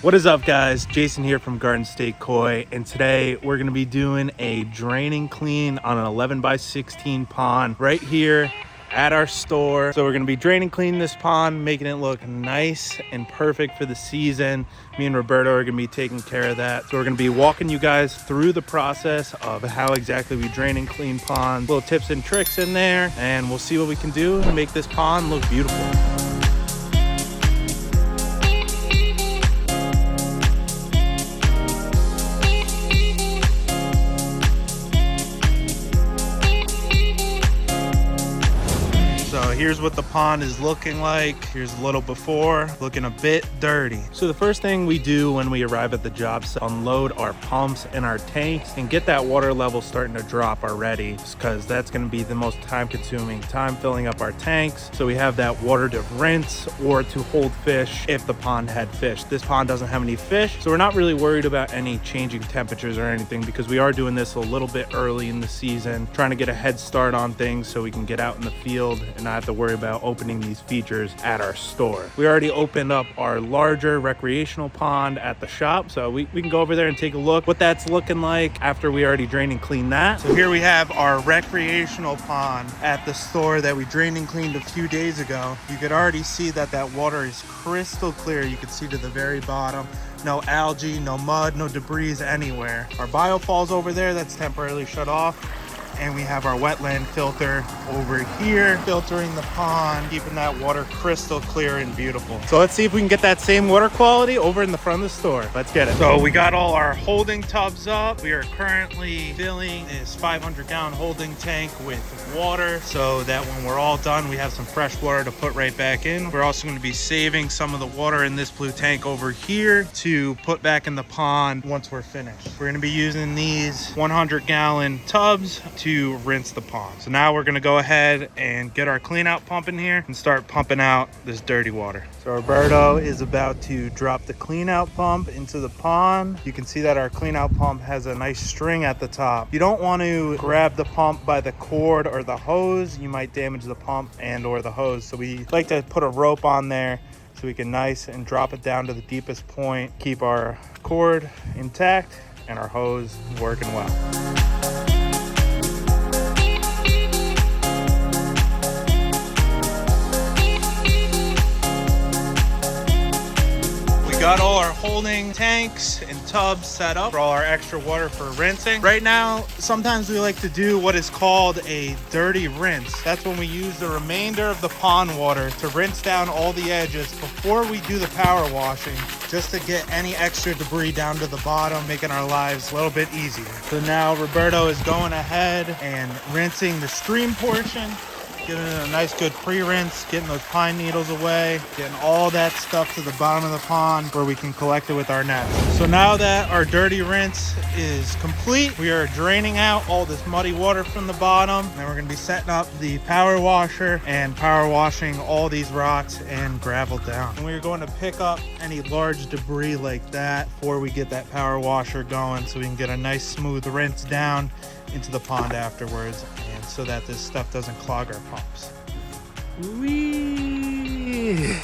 What is up, guys? Jason here from Garden State Koi, and today we're going to be doing a draining clean on an 11x16 pond right here at our store. So we're going to be draining clean this pond, making it look nice and perfect for the season. Me and Roberto are going to be taking care of that. So we're going to be walking you guys through the process of how exactly we drain and clean ponds, little tips and tricks in there, and we'll see what we can do to make this pond look beautiful. Here's what the pond is looking like. Here's a little before, looking a bit dirty. So the first thing we do when we arrive at the job site, unload our pumps and our tanks and get that water level starting to drop already, because that's going to be the most time consuming time filling up our tanks. So we have that water to rinse or to hold fish if the pond had fish. This pond doesn't have any fish, so we're not really worried about any changing temperatures or anything, because we are doing this a little bit early in the season, trying to get a head start on things so we can get out in the field and not have to worry about opening these features at our store. We already opened up our larger recreational pond at the shop, so we can go over there and take a look what that's looking like after we already drained and cleaned that. So here we have our recreational pond at the store that we drained and cleaned a few days ago. You could already see that that water is crystal clear. You can see to the very bottom. No algae, no mud, no debris anywhere. Our BioFalls over there, that's temporarily shut off. And we have our wetland filter over here, filtering the pond, keeping that water crystal clear and beautiful. So let's see if we can get that same water quality over in the front of the store. Let's get it. So we got all our holding tubs up. We are currently filling this 500-gallon holding tank with water so that when we're all done, we have some fresh water to put right back in. We're also going to be saving some of the water in this blue tank over here to put back in the pond once we're finished. We're going to be using these 100-gallon tubs to rinse the pond. So now we're going to go ahead and get our clean out pump in here and start pumping out this dirty water. So Roberto is about to drop the clean out pump into the pond. You can see that our clean out pump has a nice string at the top. You don't want to grab the pump by the cord or the hose. You might damage the pump and or the hose. So we like to put a rope on there so we can nice and drop it down to the deepest point, keep our cord intact and our hose working well. Got all our holding tanks and tubs set up for all our extra water for rinsing. Right now, sometimes we like to do what is called a dirty rinse. That's when we use the remainder of the pond water to rinse down all the edges before we do the power washing, just to get any extra debris down to the bottom, making our lives a little bit easier. So now Roberto is going ahead and rinsing the stream portion, giving it a nice good pre-rinse, getting those pine needles away, getting all that stuff to the bottom of the pond where we can collect it with our nets. So now that our dirty rinse is complete, we are draining out all this muddy water from the bottom. Then we're going to be setting up the power washer and power washing all these rocks and gravel down. And we're going to pick up any large debris like that before we get that power washer going, so we can get a nice smooth rinse down into the pond afterwards, and so that this stuff doesn't clog our pumps. Whee!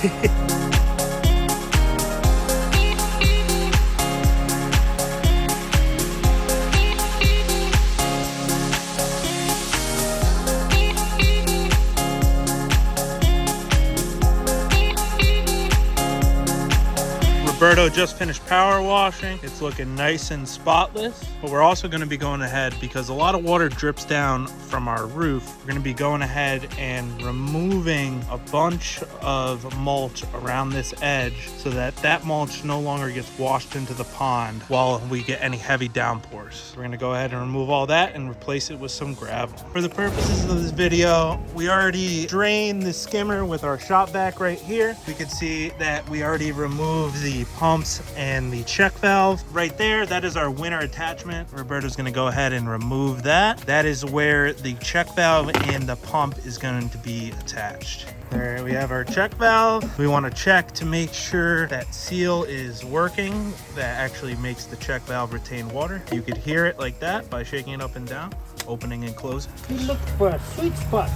Roberto just finished power washing. It's looking nice and spotless, but we're also going to be going ahead, because a lot of water drips down from our roof. We're going to be going ahead and removing a bunch of mulch around this edge so that that mulch no longer gets washed into the pond while we get any heavy downpours. We're going to go ahead and remove all that and replace it with some gravel. For the purposes of this video, we already drained the skimmer with our shop vac right here. We can see that we already removed the pumps and the check valve right there. That is our winter attachment. Roberto's going to go ahead and remove that. That is where the check valve and the pump is going to be attached. There we have our check valve. We want to check to make sure that seal is working. That actually makes the check valve retain water. You could hear it like that by shaking it up and down, opening and closing. You look for a sweet spot.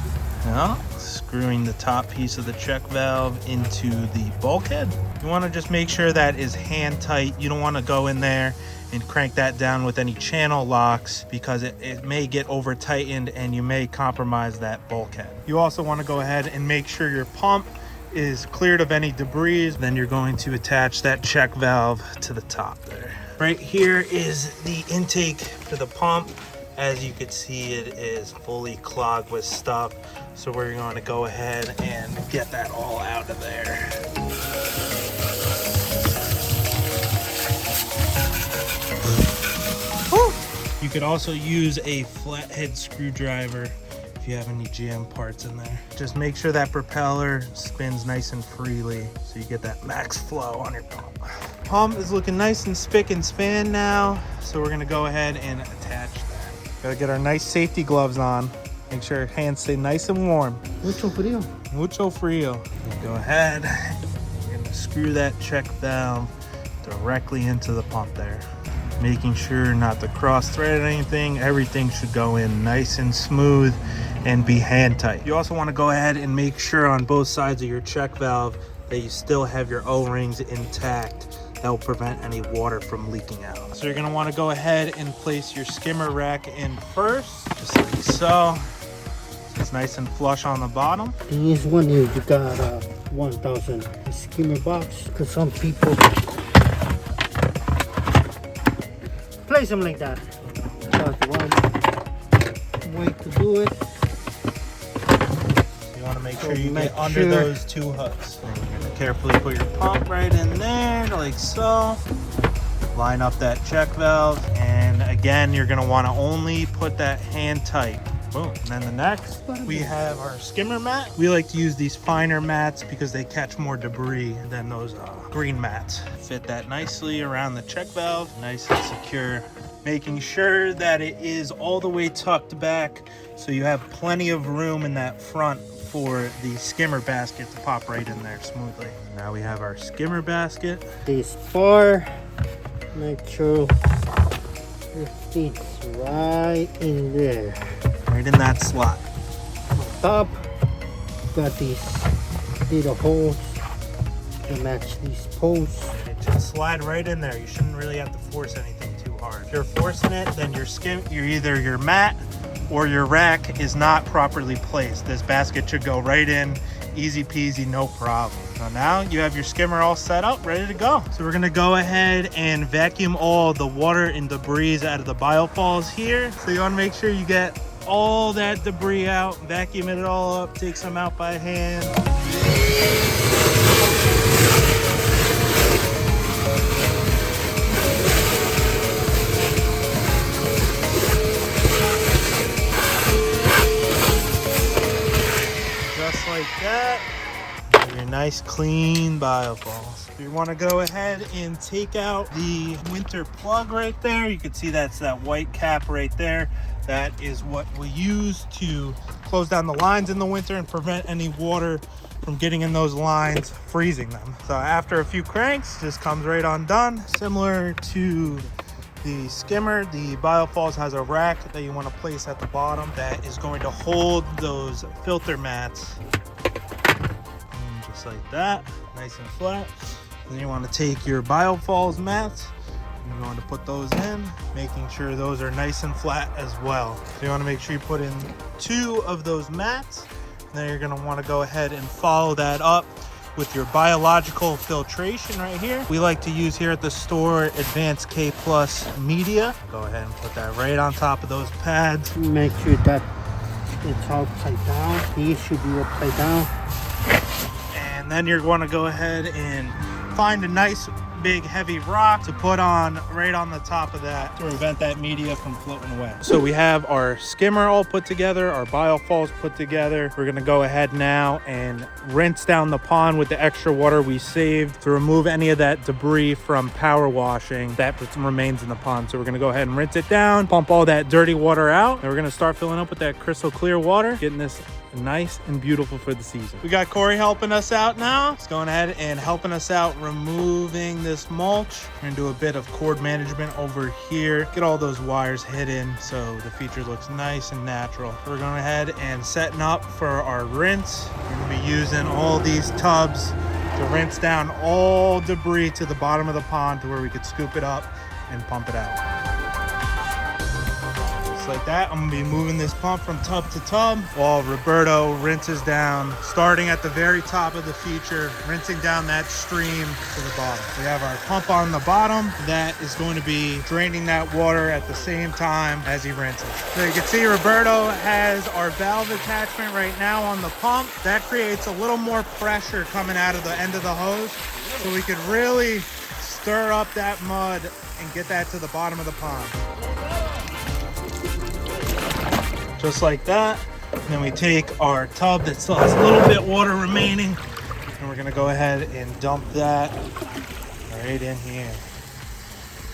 Now, screwing the top piece of the check valve into the bulkhead. You want to just make sure that is hand tight. You don't want to go in there and crank that down with any channel locks because it may get over tightened and you may compromise that bulkhead. You also want to go ahead and make sure your pump is cleared of any debris. Then you're going to attach that check valve to the top there. Right here is the intake for the pump. As you can see, it is fully clogged with stuff. So we're going to go ahead and get that all out of there. You could also use a flathead screwdriver if you have any jam parts in there. Just make sure that propeller spins nice and freely so you get that max flow on your pump. Pump is looking nice and spick and span now, so we're gonna go ahead and attach that. Gotta get our nice safety gloves on. Make sure your hands stay nice and warm. Mucho frío. Mucho frío. Go ahead, you're gonna screw that check valve directly into the pump there. Making sure not to cross thread anything. Everything should go in nice and smooth and be hand tight. You also want to go ahead and make sure on both sides of your check valve that you still have your O-rings intact. That will prevent any water from leaking out. So you're going to want to go ahead and place your skimmer rack in first, just like so. It's nice and flush on the bottom. This one is you got 1,000 skimmer box, because some people place them like that. That's one way to do it. You want to make sure you get under those two hooks. And you're going to carefully put your pump right in there, like so. Line up that check valve, and again, you're going to want to only put that hand tight. Boom. And then the next, we have our skimmer mat. We like to use these finer mats because they catch more debris than those green mats. Fit that nicely around the check valve, nice and secure. Making sure that it is all the way tucked back so you have plenty of room in that front for the skimmer basket to pop right in there smoothly. Now we have our skimmer basket. This far, make sure it fits right in there. Right in that slot. On top, got these little holes to match these posts. It should slide right in there. You shouldn't really have to force anything too hard. If you're forcing it, then either your mat or your rack is not properly placed. This basket should go right in, easy peasy, no problem. So now you have your skimmer all set up, ready to go. So we're gonna go ahead and vacuum all the water and debris out of the BioFalls here. So you wanna make sure you get all that debris out, vacuum it all up, take some out by hand. Just like that. Your nice clean BioFalls. You want to go ahead and take out the winter plug right there. You can see that's that white cap right there. That is what we use to close down the lines in the winter and prevent any water from getting in those lines, freezing them. So after a few cranks, just comes right undone. Similar to the skimmer, the BioFalls has a rack that you want to place at the bottom that is going to hold those filter mats. And just like that, nice and flat. Then you want to take your BioFalls mats. You're going to put those in, making sure those are nice and flat as well. So you want to make sure you put in 2 of those mats. Then you're going to want to go ahead and follow that up with your biological filtration right here. We like to use here at the store Advanced K Plus media. Go ahead and put that right on top of those pads. Make sure that it's upside down. These should be upside down. And then you're going to go ahead and find a nice big heavy rock to put on right on the top of that to prevent that media from floating away. So we have our skimmer all put together, our BioFalls put together. We're gonna go ahead now and rinse down the pond with the extra water we saved to remove any of that debris from power washing that remains in the pond. So we're gonna go ahead and rinse it down, pump all that dirty water out, and we're gonna start filling up with that crystal clear water, getting this nice and beautiful for the season. We got Corey helping us out now. He's going ahead and helping us out removing this mulch. We're gonna do a bit of cord management over here. Get all those wires hidden so the feature looks nice and natural. We're going ahead and setting up for our rinse. We're gonna be using all these tubs to rinse down all debris to the bottom of the pond to where we could scoop it up and pump it out. Just like that, I'm gonna be moving this pump from tub to tub while Roberto rinses down, starting at the very top of the feature, rinsing down that stream to the bottom. We have our pump on the bottom that is going to be draining that water at the same time as he rinses. So you can see Roberto has our valve attachment right now on the pump. That creates a little more pressure coming out of the end of the hose, so we could really stir up that mud and get that to the bottom of the pond. Just like that. And then we take our tub that still has a little bit water remaining, and we're gonna go ahead and dump that right in here.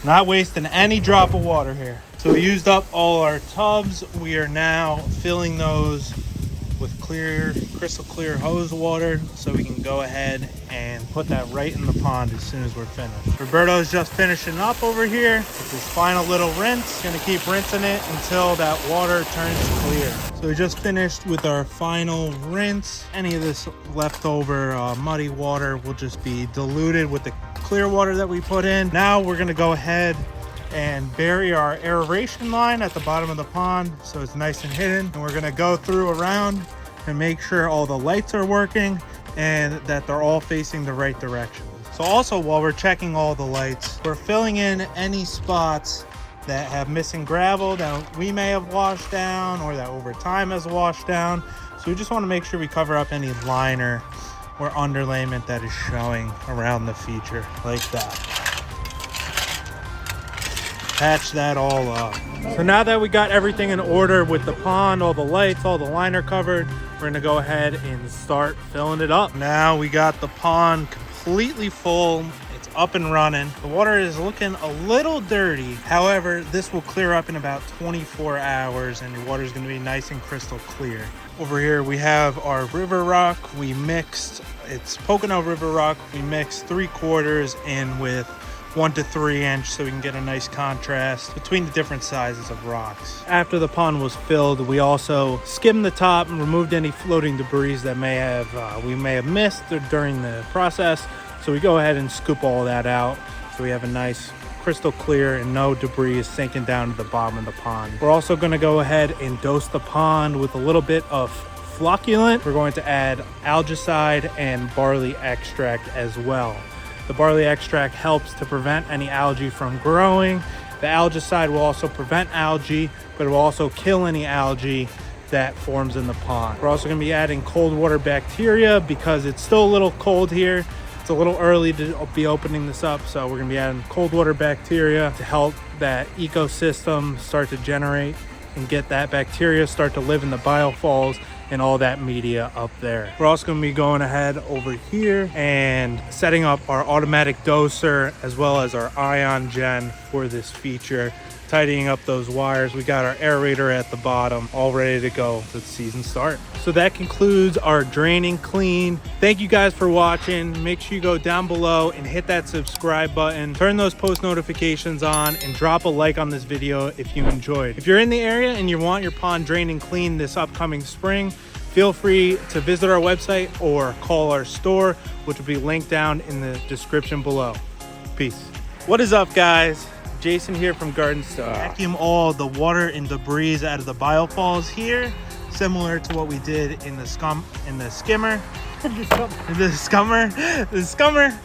Not wasting any drop of water here. So we used up all our tubs. We are now filling those with clear, crystal clear hose water so we can go ahead and put that right in the pond as soon as we're finished. Roberto's just finishing up over here with this final little rinse. Gonna keep rinsing it until that water turns clear. So we just finished with our final rinse. Any of this leftover muddy water will just be diluted with the clear water that we put in. Now we're gonna go ahead and bury our aeration line at the bottom of the pond so it's nice and hidden. And we're gonna go through around and make sure all the lights are working and that they're all facing the right direction. So also, while we're checking all the lights, we're filling in any spots that have missing gravel that we may have washed down or that over time has washed down. So we just want to make sure we cover up any liner or underlayment that is showing around the feature like that. Patch that all up. So now that we got everything in order with the pond, all the lights, all the liner covered, we're gonna go ahead and start filling it up. Now we got the pond completely full. It's up and running. The water is looking a little dirty. However, this will clear up in about 24 hours and your water is gonna be nice and crystal clear. Over here we have our river rock. We mixed, it's Pocono river rock. We mixed 3/4 in with 1 to 3 inch so we can get a nice contrast between the different sizes of rocks. After the pond was filled, we also skimmed the top and removed any floating debris that we may have missed during the process. So we go ahead and scoop all that out so we have a nice crystal clear and no debris is sinking down to the bottom of the pond. We're also going to go ahead and dose the pond with a little bit of flocculant. We're going to add algicide and barley extract as well. The barley extract helps to prevent any algae from growing. The algicide will also prevent algae, but it will also kill any algae that forms in the pond. We're also going to be adding cold water bacteria because it's still a little cold here. It's a little early to be opening this up, so we're going to be adding cold water bacteria to help that ecosystem start to generate and get that bacteria start to live in the BioFalls and all that media up there. We're also going to be going ahead over here and setting up our automatic doser as well as our ion gen for this feature, tidying up those wires. We got our aerator at the bottom all ready to go to the season start. So that concludes our draining clean. Thank you guys for watching. Make sure you go down below and hit that subscribe button, turn those post notifications on, and drop a like on this video if you enjoyed. If you're in the area and you want your pond draining clean this upcoming spring, feel free to visit our website or call our store, which will be linked down in the description below. Peace. What is up, guys? Jason here from Garden Star. Vacuum all the water and debris out of the BioFalls here, similar to what we did in the skimmer. The scummer.